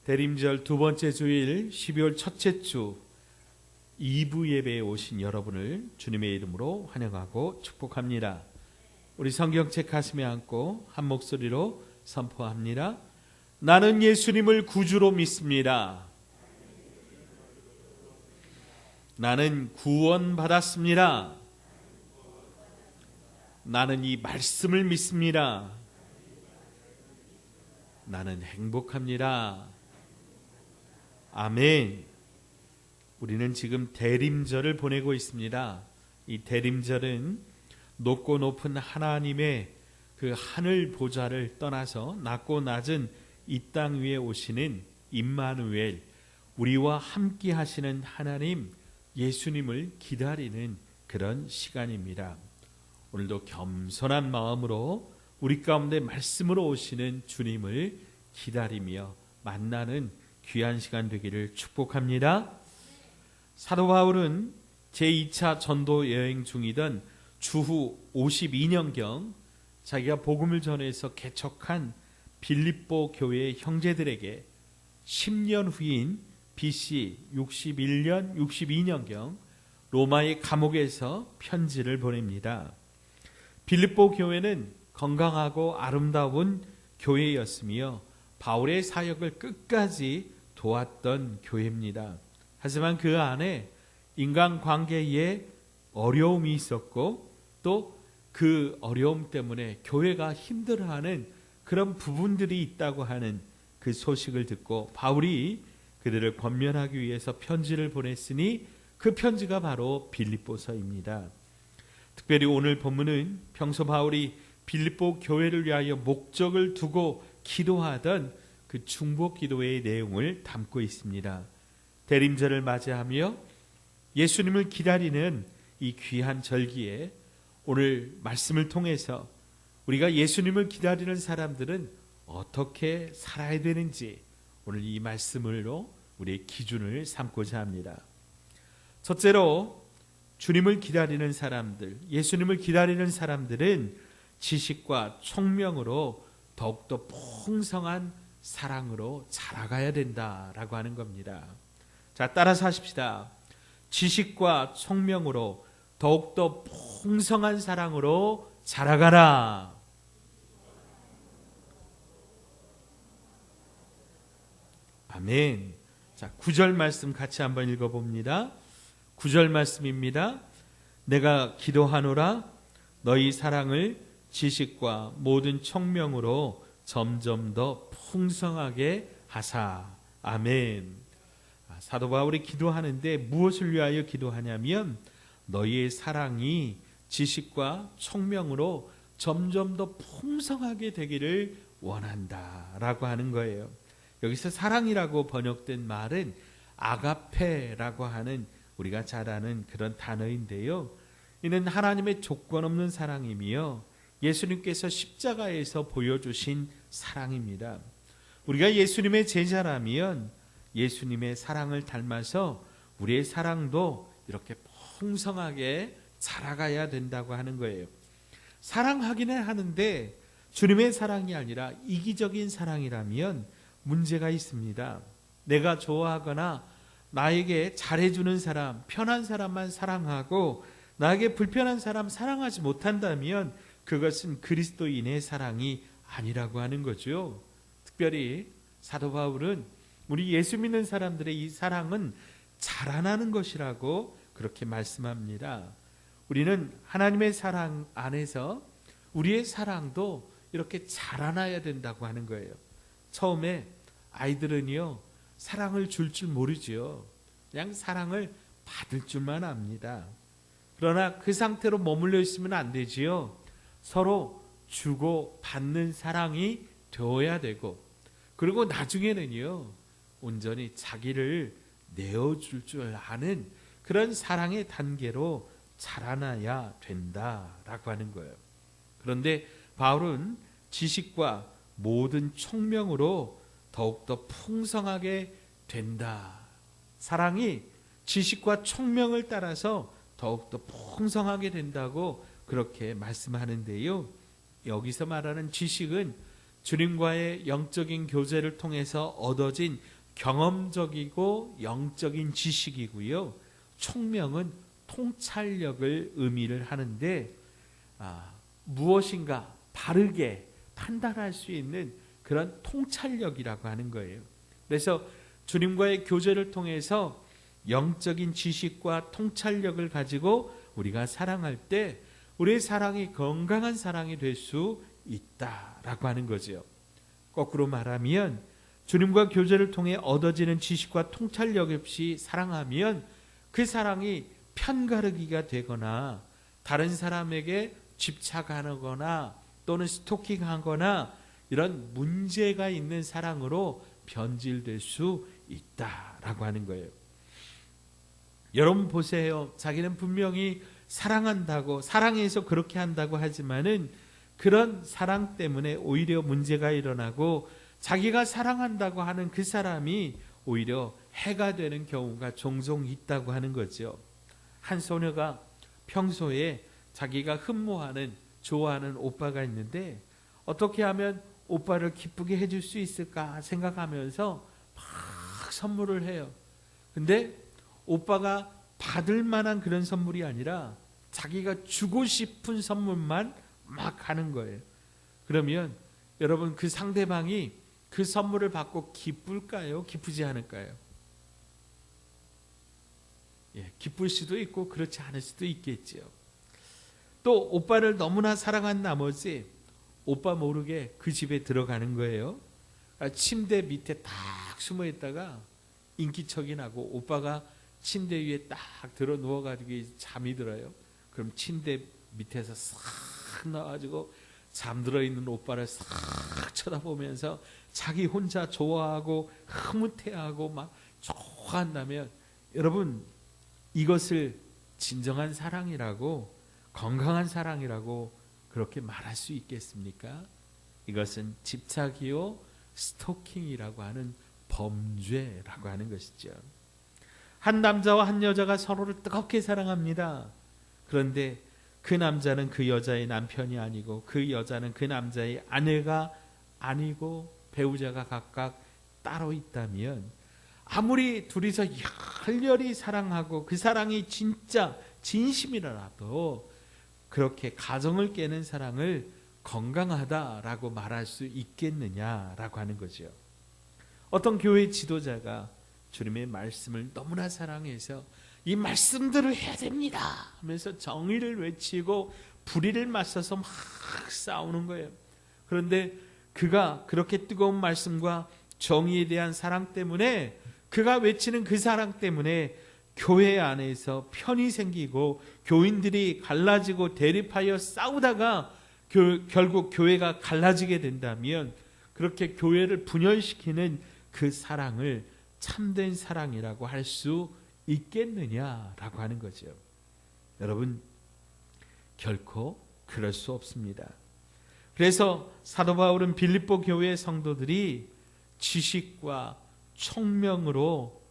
대림절 두 번째 주일 12월 첫째 주 2부 예배에 오신 여러분을 주님의 이름으로 환영하고 축복합니다. 우리 성경책 가슴에 안고 한 목소리로 선포합니다. 나는 예수님을 구주로 믿습니다. 나는 구원받았습니다. 나는 이 말씀을 믿습니다. 나는 행복합니다. 아멘. 우리는 지금 대림절을 보내고 있습니다. 이 대림절은 높고 높은 하나님의 그 하늘 보좌를 떠나서 낮고 낮은 이 땅 위에 오시는 임마누엘, 우리와 함께 하시는 하나님 예수님을 기다리는 그런 시간입니다. 오늘도 겸손한 마음으로 우리 가운데 말씀으로 오시는 주님을 기다리며 만나는 귀한 시간 되기를 축복합니다. 사도 바울은 제2차 전도 여행 중이던 주후 52년경 자기가 복음을 전해서 개척한 빌립보 교회의 형제들에게 10년 후인 BC 61년 62년경 로마의 감옥에서 편지를 보냅니다. 빌립보 교회는 건강하고 아름다운 교회였으며 바울의 사역을 끝까지 도왔던 교회입니다. 하지만 그 안에 인간관계에 어려움이 있었고 또 그 어려움 때문에 교회가 힘들어하는 그런 부분들이 있다고 하는 그 소식을 듣고 바울이 그들을 권면하기 위해서 편지를 보냈으니 그 편지가 바로 빌립보서입니다. 특별히 오늘 본문은 평소 바울이 빌립보 교회를 위하여 목적을 두고 기도하던 그 중보 기도의 내용을 담고 있습니다. 대림절을 맞이하며 예수님을 기다리는 이 귀한 절기에 오늘 말씀을 통해서 우리가 예수님을 기다리는 사람들은 어떻게 살아야 되는지 오늘 이 말씀으로 우리의 기준을 삼고자 합니다. 첫째로 주님을 기다리는 사람들, 예수님을 기다리는 사람들은 지식과 총명으로 더욱더 풍성한 사랑으로 자라가야 된다라고 하는 겁니다. 자, 따라서 하십시다. 지식과 총명으로 더욱더 풍성한 사랑으로 자라가라. 아멘. 자, 9절 말씀 같이 한번 읽어봅니다. 9절 말씀입니다. 내가 기도하노라 너희 사랑을 지식과 모든 총명으로 점점 더 풍성하게 하사. 아멘. 사도 바울이 기도하는데 무엇을 위하여 기도하냐면 너희의 사랑이 지식과 총명으로 점점 더 풍성하게 되기를 원한다라고 하는 거예요. 여기서 사랑이라고 번역된 말은 아가페라고 하는 우리가 잘 아는 그런 단어인데요. 이는 하나님의 조건 없는 사랑이며 예수님께서 십자가에서 보여주신 사랑입니다. 우리가 예수님의 제자라면 예수님의 사랑을 닮아서 우리의 사랑도 이렇게 풍성하게 자라가야 된다고 하는 거예요. 사랑하기는 하는데 주님의 사랑이 아니라 이기적인 사랑이라면 문제가 있습니다. 내가 좋아하거나 나에게 잘해주는 사람, 편한 사람만 사랑하고 나에게 불편한 사람 사랑하지 못한다면 그것은 그리스도인의 사랑이 아니라고 하는 거죠. 특별히 사도 바울은 우리 예수 믿는 사람들의 이 사랑은 자라나는 것이라고 그렇게 말씀합니다. 우리는 하나님의 사랑 안에서 우리의 사랑도 이렇게 자라나야 된다고 하는 거예요. 처음에 아이들은요, 사랑을 줄 모르죠. 그냥 사랑을 받을 줄만 압니다. 그러나 그 상태로 머물러 있으면 안 되지요. 서로 주고 받는 사랑이 되어야 되고, 그리고 나중에는요, 온전히 자기를 내어줄 줄 아는 그런 사랑의 단계로 자라나야 된다라고 하는 거예요. 그런데 바울은 지식과 모든 총명으로 더욱더 풍성하게 된다. 사랑이 지식과 총명을 따라서 더욱더 풍성하게 된다고 그렇게 말씀하는데요. 여기서 말하는 지식은 주님과의 영적인 교제를 통해서 얻어진 경험적이고 영적인 지식이고요. 총명은 통찰력을 의미를 하는데 무엇인가 바르게 판단할 수 있는 그런 통찰력이라고 하는 거예요. 그래서 주님과의 교제를 통해서 영적인 지식과 통찰력을 가지고 우리가 사랑할 때 우리의 사랑이 건강한 사랑이 될 수 있다라고 하는 거죠. 거꾸로 말하면 주님과 교제를 통해 얻어지는 지식과 통찰력 없이 사랑하면 그 사랑이 편가르기가 되거나 다른 사람에게 집착하거나 또는 스토킹하거나 이런 문제가 있는 사랑으로 변질될 수 있다라고 하는 거예요. 여러분 보세요. 자기는 분명히 사랑한다고, 사랑해서 그렇게 한다고 하지만은 그런 사랑 때문에 오히려 문제가 일어나고 자기가 사랑한다고 하는 그 사람이 오히려 해가 되는 경우가 종종 있다고 하는 거죠. 한 소녀가 평소에 자기가 흠모하는, 좋아하는 오빠가 있는데 어떻게 하면 오빠를 기쁘게 해줄 수 있을까 생각하면서 막 선물을 해요. 근데 오빠가 받을 만한 그런 선물이 아니라 자기가 주고 싶은 선물만 막 하는 거예요. 그러면 여러분 그 상대방이 그 선물을 받고 기쁠까요? 기쁘지 않을까요? 기쁠 수도 있고 그렇지 않을 수도 있겠죠. 또 오빠를 너무나 사랑한 나머지 오빠 모르게 그 집에 들어가는 거예요. 침대 밑에 딱 숨어 있다가 인기척이 나고 오빠가 침대 위에 딱 들어 누워가지고 잠이 들어요. 그럼 침대 밑에서 싹 나와가지고 잠들어 있는 오빠를 싹 쳐다보면서 자기 혼자 좋아하고 흐뭇해하고 막 좋아한다면 여러분 이것을 진정한 사랑이라고, 건강한 사랑이라고 그렇게 말할 수 있겠습니까? 이것은 집착이요 스토킹이라고 하는 범죄라고 하는 것이죠. 한 남자와 한 여자가 서로를 뜨겁게 사랑합니다. 그런데 그 남자는 그 여자의 남편이 아니고 그 여자는 그 남자의 아내가 아니고 배우자가 각각 따로 있다면 아무리 둘이서 열렬히 사랑하고 그 사랑이 진짜 진심이라도 그렇게 가정을 깨는 사랑을 건강하다라고 말할 수 있겠느냐라고 하는 거죠. 어떤 교회 지도자가 주님의 말씀을 너무나 사랑해서 이 말씀들을 해야 됩니다 하면서 정의를 외치고 불의를 맞서서 막 싸우는 거예요. 그런데 그가 그렇게 뜨거운 말씀과 정의에 대한 사랑 때문에 그가 외치는 그 사랑 때문에 교회 안에서 편이 생기고 교인들이 갈라지고 대립하여 싸우다가 결국 교회가 갈라지게 된다면 그렇게 교회를 분열시키는 그 사랑을 참된 사랑이라고 할 수 있겠느냐라고 하는 거죠. 여러분 결코 그럴 수 없습니다. 그래서 사도 바울은 빌립보 교회의 성도들이 지식과 총명으로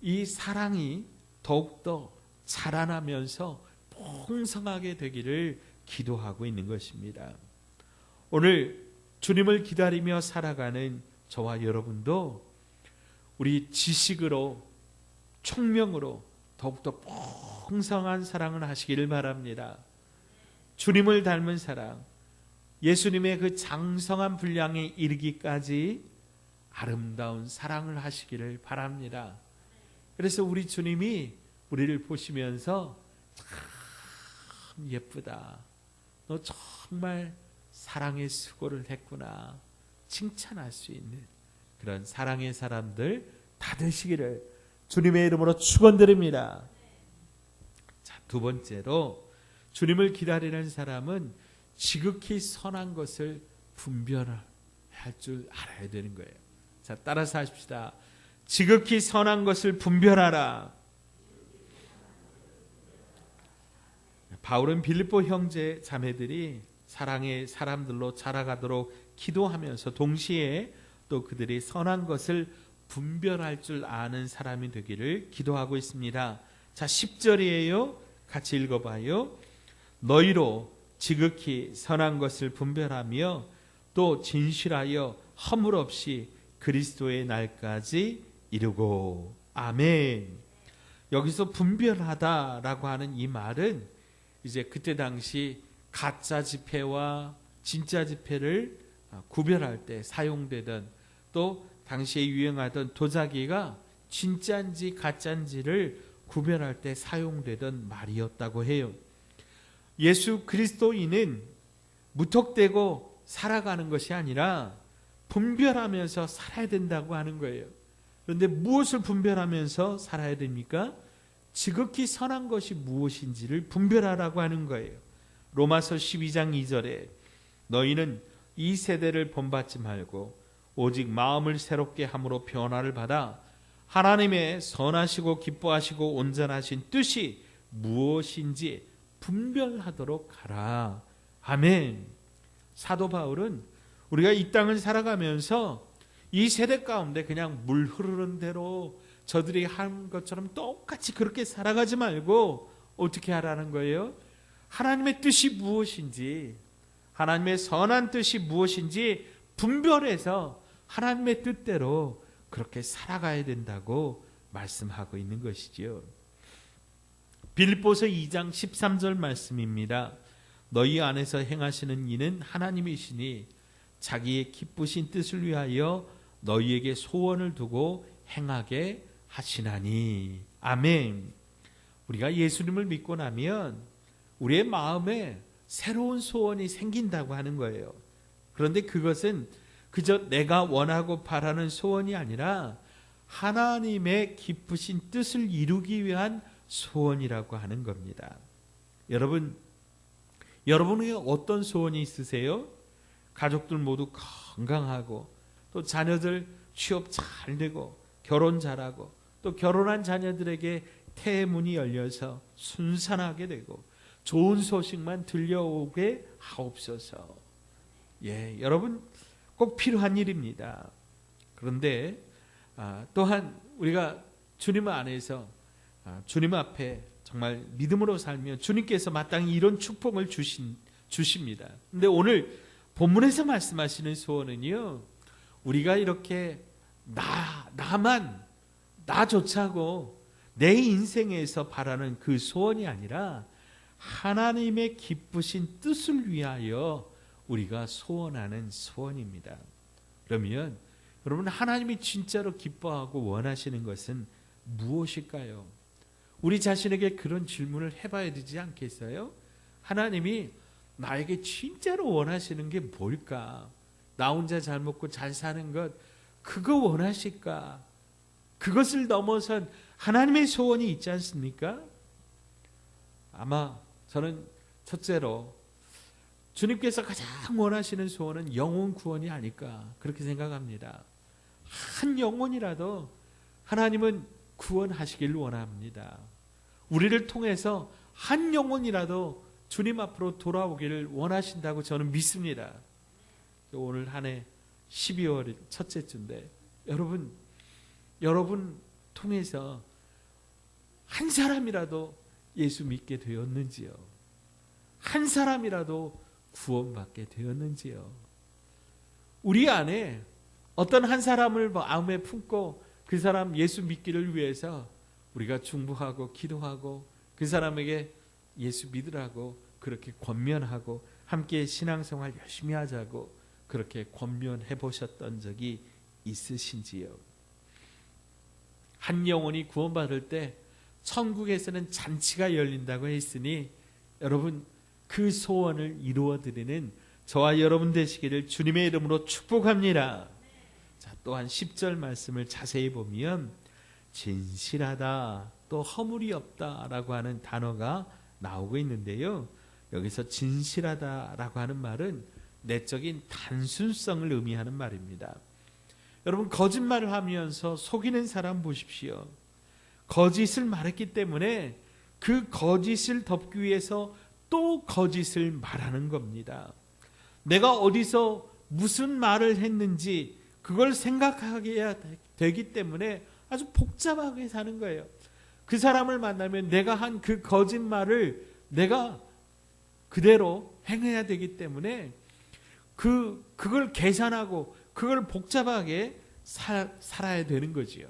이 사랑이 더욱더 자라나면서 풍성하게 되기를 기도하고 있는 것입니다. 오늘 주님을 기다리며 살아가는 저와 여러분도 우리 지식으로 총명으로 더욱더 풍성한 사랑을 하시기를 바랍니다. 주님을 닮은 사랑, 예수님의 그 장성한 분량에 이르기까지 아름다운 사랑을 하시기를 바랍니다. 그래서 우리 주님이 우리를 보시면서 참 예쁘다, 너 정말 사랑의 수고를 했구나 칭찬할 수 있는 그런 사랑의 사람들 다 되시기를 주님의 이름으로 축원드립니다. 자, 두 번째로 주님을 기다리는 사람은 지극히 선한 것을 분별할 줄 알아야 되는 거예요. 자, 따라서 하십시다. 지극히 선한 것을 분별하라. 바울은 빌립보 형제 자매들이 사랑의 사람들로 자라가도록 기도하면서 동시에 또 그들이 선한 것을 분별할 줄 아는 사람이 되기를 기도하고 있습니다. 자, 10절이에요. 같이 읽어봐요. 너희로 지극히 선한 것을 분별하며 또 진실하여 허물 없이 그리스도의 날까지 이루고. 아멘. 여기서 분별하다라고 하는 이 말은 이제 그때 당시 가짜 지폐와 진짜 지폐를 구별할 때 사용되던, 또 당시에 유행하던 도자기가 진짜인지 가짜인지를 구별할 때 사용되던 말이었다고 해요. 예수 그리스도인은 무턱대고 살아가는 것이 아니라 분별하면서 살아야 된다고 하는 거예요. 그런데 무엇을 분별하면서 살아야 됩니까? 지극히 선한 것이 무엇인지를 분별하라고 하는 거예요. 로마서 12장 2절에 너희는 이 세대를 본받지 말고 오직 마음을 새롭게 함으로 변화를 받아 하나님의 선하시고 기뻐하시고 온전하신 뜻이 무엇인지 분별하도록 하라. 아멘. 사도 바울은 우리가 이 땅을 살아가면서 이 세대 가운데 그냥 물 흐르는 대로 저들이 한 것처럼 똑같이 그렇게 살아가지 말고 어떻게 하라는 거예요? 하나님의 뜻이 무엇인지, 하나님의 선한 뜻이 무엇인지 분별해서 하나님의 뜻대로 그렇게 살아가야 된다고 말씀하고 있는 것이지요. 빌립보서 2장 13절 말씀입니다. 너희 안에서 행하시는 이는 하나님이시니 자기의 기쁘신 뜻을 위하여 너희에게 소원을 두고 행하게 하시나니. 아멘. 우리가 예수님을 믿고 나면 우리의 마음에 새로운 소원이 생긴다고 하는 거예요. 그런데 그것은 그저 내가 원하고 바라는 소원이 아니라 하나님의 기쁘신 뜻을 이루기 위한 소원이라고 하는 겁니다. 여러분에게 어떤 소원이 있으세요? 가족들 모두 건강하고, 또 자녀들 취업 잘 되고, 결혼 잘하고, 또 결혼한 자녀들에게 태문이 열려서 순산하게 되고 좋은 소식만 들려오게 하옵소서. 여러분 꼭 필요한 일입니다. 그런데 또한 우리가 주님 안에서 주님 앞에 정말 믿음으로 살면 주님께서 마땅히 이런 축복을 주십니다. 그런데 오늘 본문에서 말씀하시는 소원은요, 우리가 이렇게 나조차고 내 인생에서 바라는 그 소원이 아니라 하나님의 기쁘신 뜻을 위하여 우리가 소원하는 소원입니다. 그러면 여러분, 하나님이 진짜로 기뻐하고 원하시는 것은 무엇일까요? 우리 자신에게 그런 질문을 해봐야 되지 않겠어요? 하나님이 나에게 진짜로 원하시는 게 뭘까? 나 혼자 잘 먹고 잘 사는 것, 그거 원하실까? 그것을 넘어선 하나님의 소원이 있지 않습니까? 아마 저는 첫째로 주님께서 가장 원하시는 소원은 영혼 구원이 아닐까, 그렇게 생각합니다. 한 영혼이라도 하나님은 구원하시길 원합니다. 우리를 통해서 한 영혼이라도 주님 앞으로 돌아오기를 원하신다고 저는 믿습니다. 오늘 한 해 12월 첫째 주인데 여러분 통해서 한 사람이라도 예수 믿게 되었는지요? 한 사람이라도 구원받게 되었는지요? 우리 안에 어떤 한 사람을 마음에 품고 그 사람 예수 믿기를 위해서 우리가 중보하고 기도하고 그 사람에게 예수 믿으라고 그렇게 권면하고 함께 신앙생활 열심히 하자고 그렇게 권면해 보셨던 적이 있으신지요? 한 영혼이 구원받을 때 천국에서는 잔치가 열린다고 했으니 여러분, 그 소원을 이루어드리는 저와 여러분 되시기를 주님의 이름으로 축복합니다. 자, 또한 10절 말씀을 자세히 보면 진실하다, 또 허물이 없다라고 하는 단어가 나오고 있는데요, 여기서 진실하다라고 하는 말은 내적인 단순성을 의미하는 말입니다. 여러분, 거짓말을 하면서 속이는 사람 보십시오. 거짓을 말했기 때문에 그 거짓을 덮기 위해서 또 거짓을 말하는 겁니다. 내가 어디서 무슨 말을 했는지 그걸 생각하게 되기 때문에 아주 복잡하게 사는 거예요. 그 사람을 만나면 내가 한 그 거짓말을 내가 그대로 행해야 되기 때문에 그걸 계산하고 그걸 복잡하게 살아야 되는 거지요.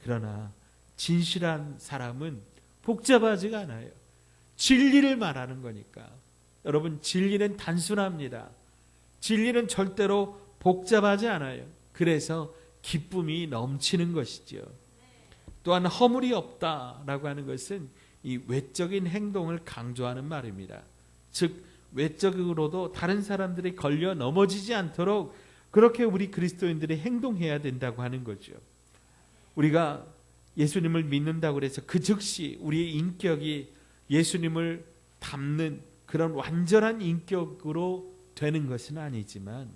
그러나 진실한 사람은 복잡하지가 않아요. 진리를 말하는 거니까. 여러분, 진리는 단순합니다. 진리는 절대로 복잡하지 않아요. 그래서 기쁨이 넘치는 것이죠. 또한 허물이 없다라고 하는 것은 이 외적인 행동을 강조하는 말입니다. 즉 외적으로도 다른 사람들이 걸려 넘어지지 않도록 그렇게 우리 그리스도인들이 행동해야 된다고 하는 거죠. 우리가 예수님을 믿는다고 해서 그 즉시 우리의 인격이 예수님을 닮는 그런 완전한 인격으로 되는 것은 아니지만,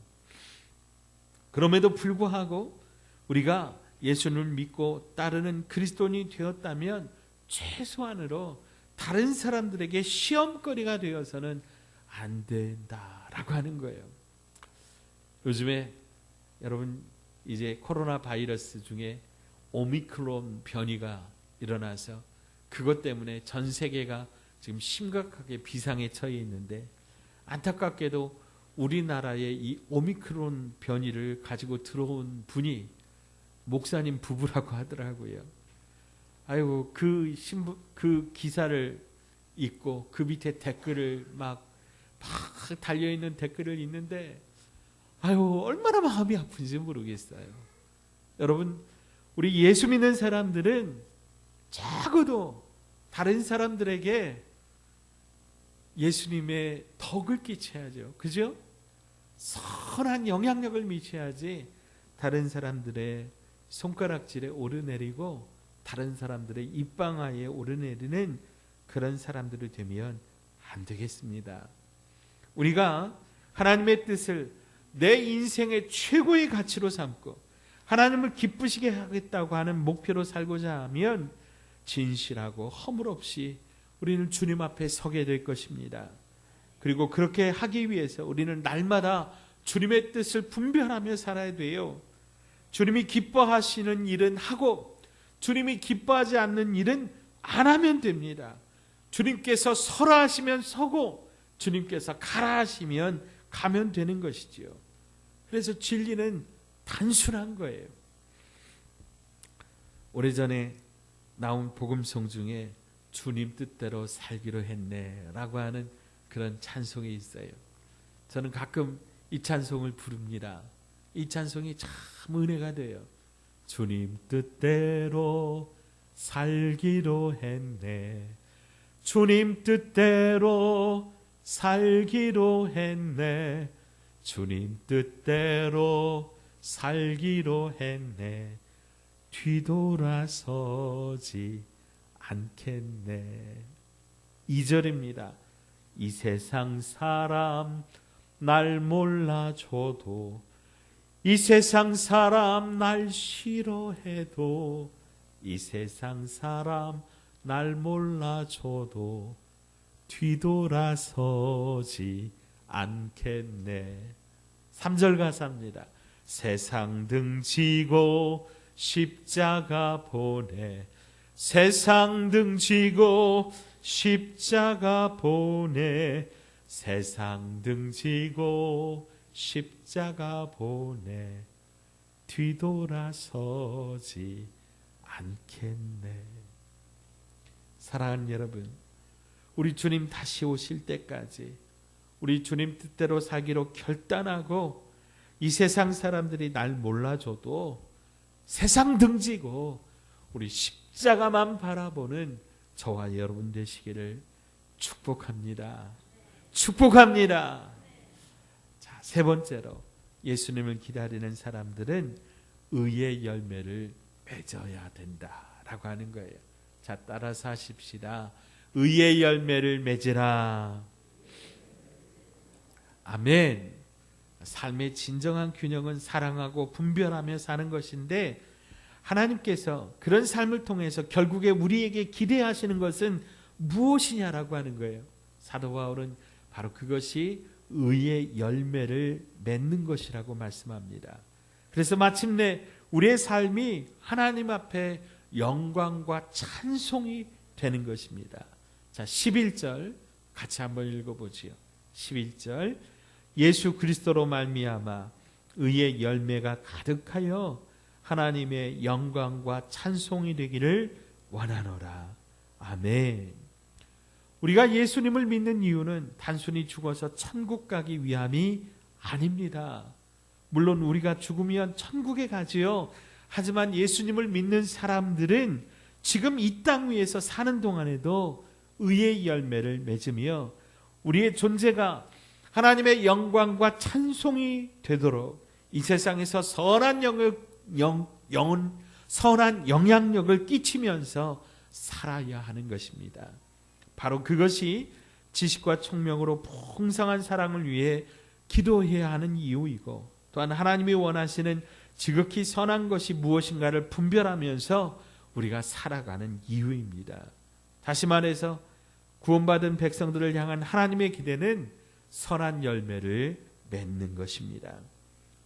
그럼에도 불구하고 우리가 예수님을 믿고 따르는 그리스도인이 되었다면 최소한으로 다른 사람들에게 시험거리가 되어서는 안 된다라고 하는 거예요. 요즘에 여러분 이제 코로나 바이러스 중에 오미크론 변이가 일어나서 그것 때문에 전 세계가 지금 심각하게 비상에 처해 있는데, 안타깝게도 우리나라에 이 오미크론 변이를 가지고 들어온 분이 목사님 부부라고 하더라고요. 아이고, 그 기사를 읽고 그 밑에 댓글을 막 달려있는 댓글을 읽는데, 아이고, 얼마나 마음이 아픈지 모르겠어요. 여러분, 우리 예수 믿는 사람들은 적어도 다른 사람들에게 예수님의 덕을 끼쳐야죠. 그죠? 선한 영향력을 미쳐야지 다른 사람들의 손가락질에 오르내리고 다른 사람들의 입방아에 오르내리는 그런 사람들이 되면 안 되겠습니다. 우리가 하나님의 뜻을 내 인생의 최고의 가치로 삼고 하나님을 기쁘시게 하겠다고 하는 목표로 살고자 하면 진실하고 허물 없이 우리는 주님 앞에 서게 될 것입니다. 그리고 그렇게 하기 위해서 우리는 날마다 주님의 뜻을 분별하며 살아야 돼요. 주님이 기뻐하시는 일은 하고 주님이 기뻐하지 않는 일은 안 하면 됩니다. 주님께서 서라 하시면 서고 주님께서 가라 하시면 가면 되는 것이지요. 그래서 진리는 단순한 거예요. 오래전에 나온 복음송 중에 주님 뜻대로 살기로 했네 라고 하는 그런 찬송이 있어요. 저는 가끔 이 찬송을 부릅니다. 이 찬송이 참 은혜가 돼요. 주님 뜻대로 살기로 했네, 주님 뜻대로 살기로 했네, 주님 뜻대로 살기로 했네, 뒤돌아서지 않겠네. 2절입니다. 이 세상 사람 날 몰라줘도, 이 세상 사람 날 싫어해도, 이 세상 사람 날 몰라줘도 뒤돌아서지 않겠네. 3절 가사입니다. 세상 등지고 십자가 보내, 세상 등지고 십자가 보내, 세상 등지고 십자가 보내, 뒤돌아서지 않겠네. 사랑하는 여러분, 우리 주님 다시 오실 때까지 우리 주님 뜻대로 살기로 결단하고, 이 세상 사람들이 날 몰라줘도 세상 등지고 우리 십자가만 바라보는 저와 여러분 되시기를 축복합니다. 축복합니다. 자, 세 번째로 예수님을 기다리는 사람들은 의의 열매를 맺어야 된다라고 하는 거예요. 자, 따라서 하십시다. 의의 열매를 맺으라. 아멘. 삶의 진정한 균형은 사랑하고 분별하며 사는 것인데, 하나님께서 그런 삶을 통해서 결국에 우리에게 기대하시는 것은 무엇이냐라고 하는 거예요. 사도 바울은 바로 그것이 의의 열매를 맺는 것이라고 말씀합니다. 그래서 마침내 우리의 삶이 하나님 앞에 영광과 찬송이 되는 것입니다. 자, 11절 같이 한번 읽어보지요. 11절, 예수 그리스도로 말미암아 의의 열매가 가득하여 하나님의 영광과 찬송이 되기를 원하노라. 아멘. 우리가 예수님을 믿는 이유는 단순히 죽어서 천국 가기 위함이 아닙니다. 물론 우리가 죽으면 천국에 가지요. 하지만 예수님을 믿는 사람들은 지금 이 땅 위에서 사는 동안에도 의의 열매를 맺으며 우리의 존재가 하나님의 영광과 찬송이 되도록 이 세상에서 선한 영향력을 끼치면서 살아야 하는 것입니다. 바로 그것이 지식과 총명으로 풍성한 사랑을 위해 기도해야 하는 이유이고, 또한 하나님이 원하시는 지극히 선한 것이 무엇인가를 분별하면서 우리가 살아가는 이유입니다. 다시 말해서 구원받은 백성들을 향한 하나님의 기대는 선한 열매를 맺는 것입니다.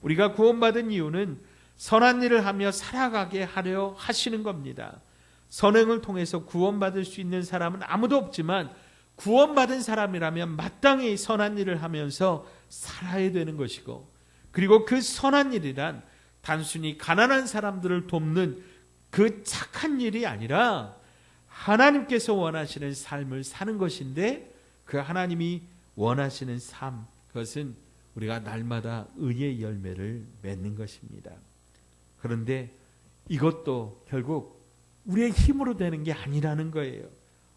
우리가 구원받은 이유는 선한 일을 하며 살아가게 하려 하시는 겁니다. 선행을 통해서 구원받을 수 있는 사람은 아무도 없지만 구원받은 사람이라면 마땅히 선한 일을 하면서 살아야 되는 것이고, 그리고 그 선한 일이란 단순히 가난한 사람들을 돕는 그 착한 일이 아니라 하나님께서 원하시는 삶을 사는 것인데, 그 하나님이 원하시는 삶, 그것은 우리가 날마다 의의 열매를 맺는 것입니다. 그런데 이것도 결국 우리의 힘으로 되는 게 아니라는 거예요.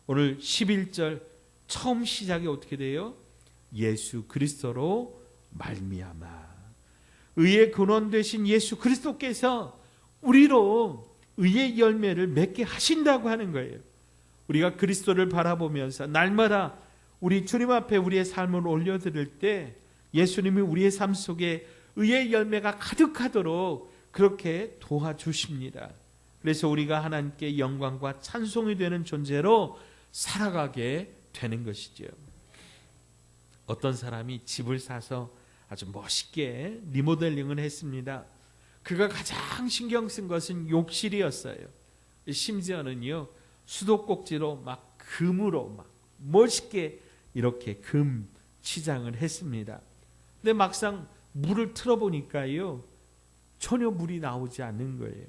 오늘 11절 처음 시작이 어떻게 돼요? 예수 그리스도로 말미암아. 의의 근원 되신 예수 그리스도께서 우리로 의의 열매를 맺게 하신다고 하는 거예요. 우리가 그리스도를 바라보면서 날마다 우리 주님 앞에 우리의 삶을 올려드릴 때 예수님이 우리의 삶 속에 의의 열매가 가득하도록 그렇게 도와주십니다. 그래서 우리가 하나님께 영광과 찬송이 되는 존재로 살아가게 되는 것이죠. 어떤 사람이 집을 사서 아주 멋있게 리모델링을 했습니다. 그가 가장 신경 쓴 것은 욕실이었어요. 심지어는요, 수도꼭지로 막 금으로 막 멋있게 이렇게 금 치장을 했습니다. 근데 막상 물을 틀어보니까요, 전혀 물이 나오지 않는 거예요.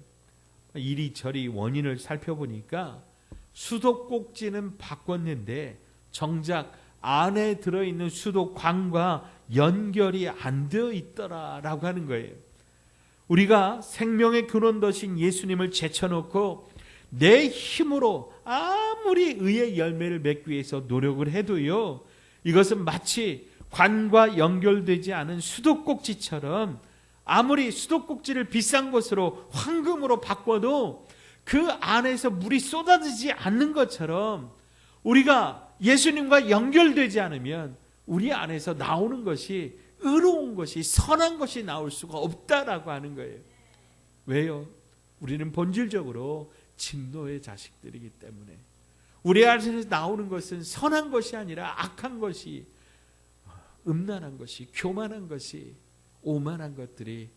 이리저리 원인을 살펴보니까 수도꼭지는 바꿨는데 정작 안에 들어있는 수도관과 연결이 안 되어 있더라라고 하는 거예요. 우리가 생명의 근원 되신 예수님을 제쳐놓고 내 힘으로 아무리 의의 열매를 맺기 위해서 노력을 해도요, 이것은 마치 관과 연결되지 않은 수도꼭지처럼 아무리 수도꼭지를 비싼 것으로 황금으로 바꿔도 그 안에서 물이 쏟아지지 않는 것처럼 우리가 예수님과 연결되지 않으면 우리 안에서 나오는 것이 의로운 것이 선한 것이 나올 수가 없다라고 하는 거예요. 왜요? 우리는 본질적으로 진노의 자식들이기 때문에 우리 안에서 나오는 것은 선한 것이 아니라 악한 것이, 음란한 것이, 교만한 것이, 오만한 것들이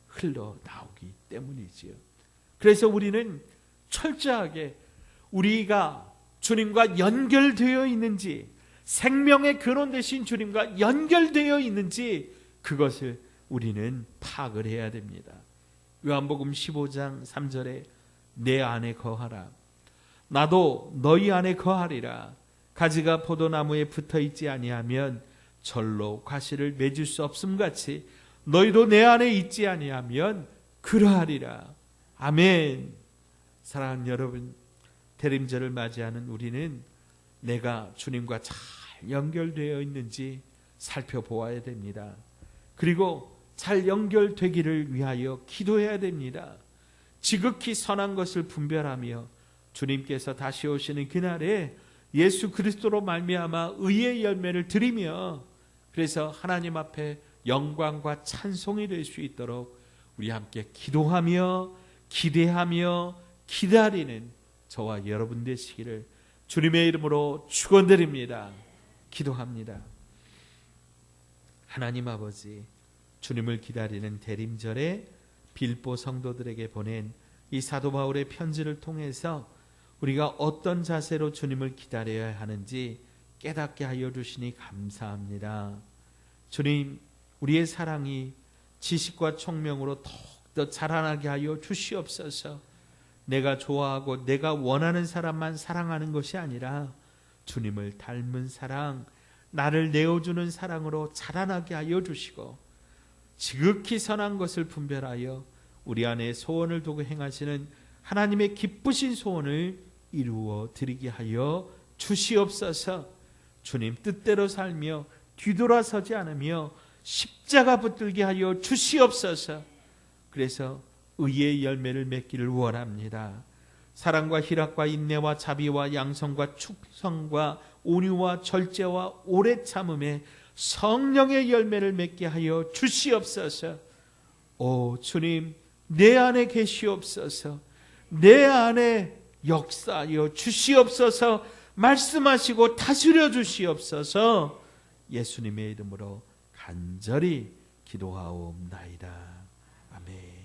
흘러나오기 때문이지요. 그래서 우리는 철저하게 우리가 주님과 연결되어 있는지, 생명의 근원 되신 주님과 연결되어 있는지 그것을 우리는 파악을 해야 됩니다. 요한복음 15장 3절에 내 안에 거하라. 나도 너희 안에 거하리라. 가지가 포도나무에 붙어있지 아니하면 절로 과실을 맺을 수 없음같이 너희도 내 안에 있지 아니하면 그러하리라. 아멘. 사랑하는 여러분, 대림절을 맞이하는 우리는 내가 주님과 잘 연결되어 있는지 살펴보아야 됩니다. 그리고 잘 연결되기를 위하여 기도해야 됩니다. 지극히 선한 것을 분별하며 주님께서 다시 오시는 그날에 예수 그리스도로 말미암아 의의 열매를 드리며, 그래서 하나님 앞에 영광과 찬송이 될 수 있도록 우리 함께 기도하며 기대하며 기다리는 저와 여러분 되시기를 주님의 이름으로 축원드립니다. 기도합니다. 하나님 아버지, 주님을 기다리는 대림절에 빌보 성도들에게 보낸 이 사도 바울의 편지를 통해서 우리가 어떤 자세로 주님을 기다려야 하는지 깨닫게 하여 주시니 감사합니다. 주님, 우리의 사랑이 지식과 총명으로 더욱 더 자라나게 하여 주시옵소서. 내가 좋아하고 내가 원하는 사람만 사랑하는 것이 아니라 주님을 닮은 사랑, 나를 내어주는 사랑으로 자라나게 하여 주시고 지극히 선한 것을 분별하여 우리 안에 소원을 두고 행하시는 하나님의 기쁘신 소원을 이루어 드리게 하여 주시옵소서. 주님 뜻대로 살며 뒤돌아서지 않으며 십자가 붙들게 하여 주시옵소서. 그래서 의의 열매를 맺기를 원합니다. 사랑과 희락과 인내와 자비와 양성과 축성과 온유와 절제와 오래 참음에 성령의 열매를 맺게 하여 주시옵소서. 오 주님, 내 안에 계시옵소서. 내 안에 역사하여 주시옵소서. 말씀하시고 다스려 주시옵소서. 예수님의 이름으로 간절히 기도하옵나이다. 아멘.